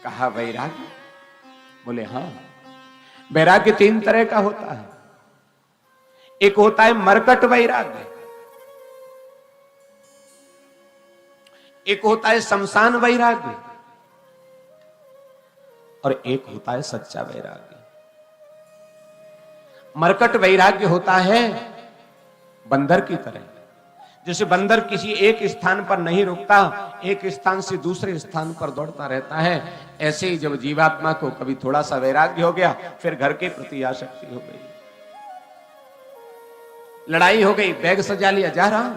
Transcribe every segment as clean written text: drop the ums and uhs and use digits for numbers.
कहा वैराग्य? बोले हाँ, वैराग्य तीन तरह का होता है। एक होता है मरकट वैराग्य, एक होता है शमशान वैराग्य, और एक होता है सच्चा वैराग्य। मरकट वैराग्य होता है बंदर की तरह, जैसे बंदर किसी एक स्थान पर नहीं रुकता, एक स्थान से दूसरे स्थान पर दौड़ता रहता है, ऐसे ही जब जीवात्मा को कभी थोड़ा सा वैराग्य हो गया, फिर घर के प्रति आसक्ति हो गई, लड़ाई हो गई, बैग सजा लिया, जा रहा हूं,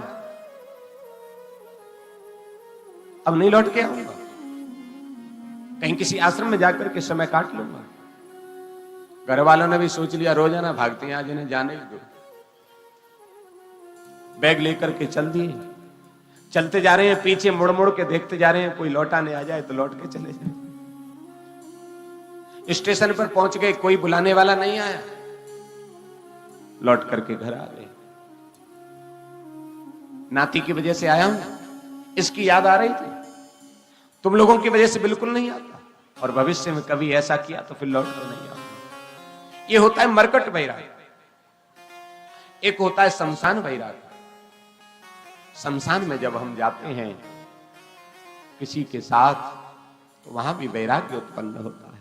अब नहीं लौट के आऊंगा, कहीं किसी आश्रम में जाकर के समय काट लूंगा। घर वालों ने भी सोच लिया रोजाना भागते हैं, आज इन्हें जाने दो। बैग लेकर के चल दिए, चलते जा रहे हैं, पीछे मुड़ मुड़ के देखते जा रहे हैं, कोई लौटाने आ जाए तो लौट के चले जाए। स्टेशन पर पहुंच गए, कोई बुलाने वाला नहीं आया, लौट करके घर आ गए। नाती की वजह से आया हूं, इसकी याद आ रही थी, तुम लोगों की वजह से बिल्कुल नहीं आता, और भविष्य में कभी ऐसा किया तो फिर लौट कर नहीं आऊंगा। ये होता है मरकट वैराग्य। एक होता है शमशान वैराग्य। शमशान में जब हम जाते हैं किसी के साथ, तो वहां भी वैराग्य उत्पन्न होता है।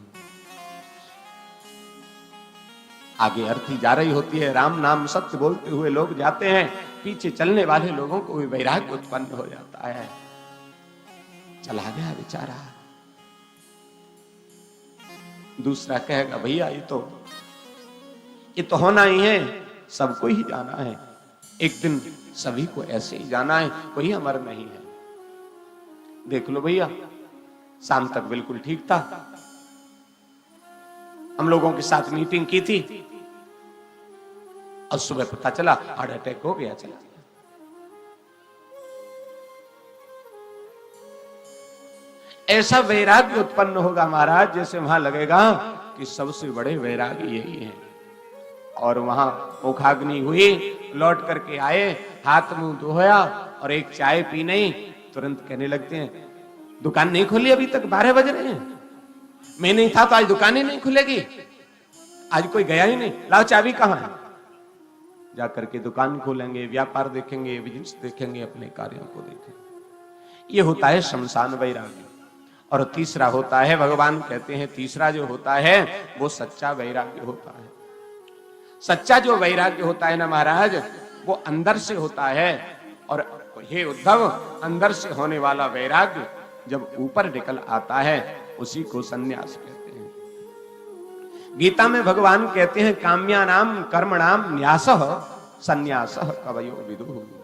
आगे अर्थी जा रही होती है, राम नाम सत्य बोलते हुए लोग जाते हैं, पीछे चलने वाले लोगों को भी वैराग्य उत्पन्न हो जाता है। चला गया बेचारा, दूसरा कहेगा भैया ये तो होना ही है, सबको ही जाना है, एक दिन सभी को ऐसे ही जाना है, कोई अमर नहीं है। देख लो भैया, शाम तक बिल्कुल ठीक था, हम लोगों के साथ मीटिंग की थी, और सुबह पता चला हार्ट अटैक हो गया, चला गया। ऐसा वैराग्य उत्पन्न होगा महाराज, जैसे वहां लगेगा कि सबसे बड़े वैराग्य यही है। और वहां मुखाग्नि हुई, लौट करके आए, हाथ मुंह धोया और एक चाय पी नहीं, तुरंत कहने लगते हैं दुकान नहीं खुली अभी तक, 12 बज रहे हैं, मैं नहीं था तो आज दुकान ही नहीं खुलेगी, आज कोई गया ही नहीं, लाओ चाबी कहां है। जाकर के दुकान खोलेंगे, व्यापार देखेंगे, बिजनेस देखेंगे, अपने कार्यों को देखेंगे। ये होता है शमशान वैराग्य। और तीसरा होता है, भगवान कहते हैं तीसरा जो होता है वो सच्चा वैराग्य होता है। सच्चा जो वैराग्य होता है ना महाराज, वो अंदर से होता है, और हे उद्धव, अंदर से होने वाला वैराग्य जब ऊपर निकल आता है उसी को संन्यास कहते हैं। गीता में भगवान कहते हैं काम्यानाम कर्मणाम न्यासः संन्यासः कवयो विदुः।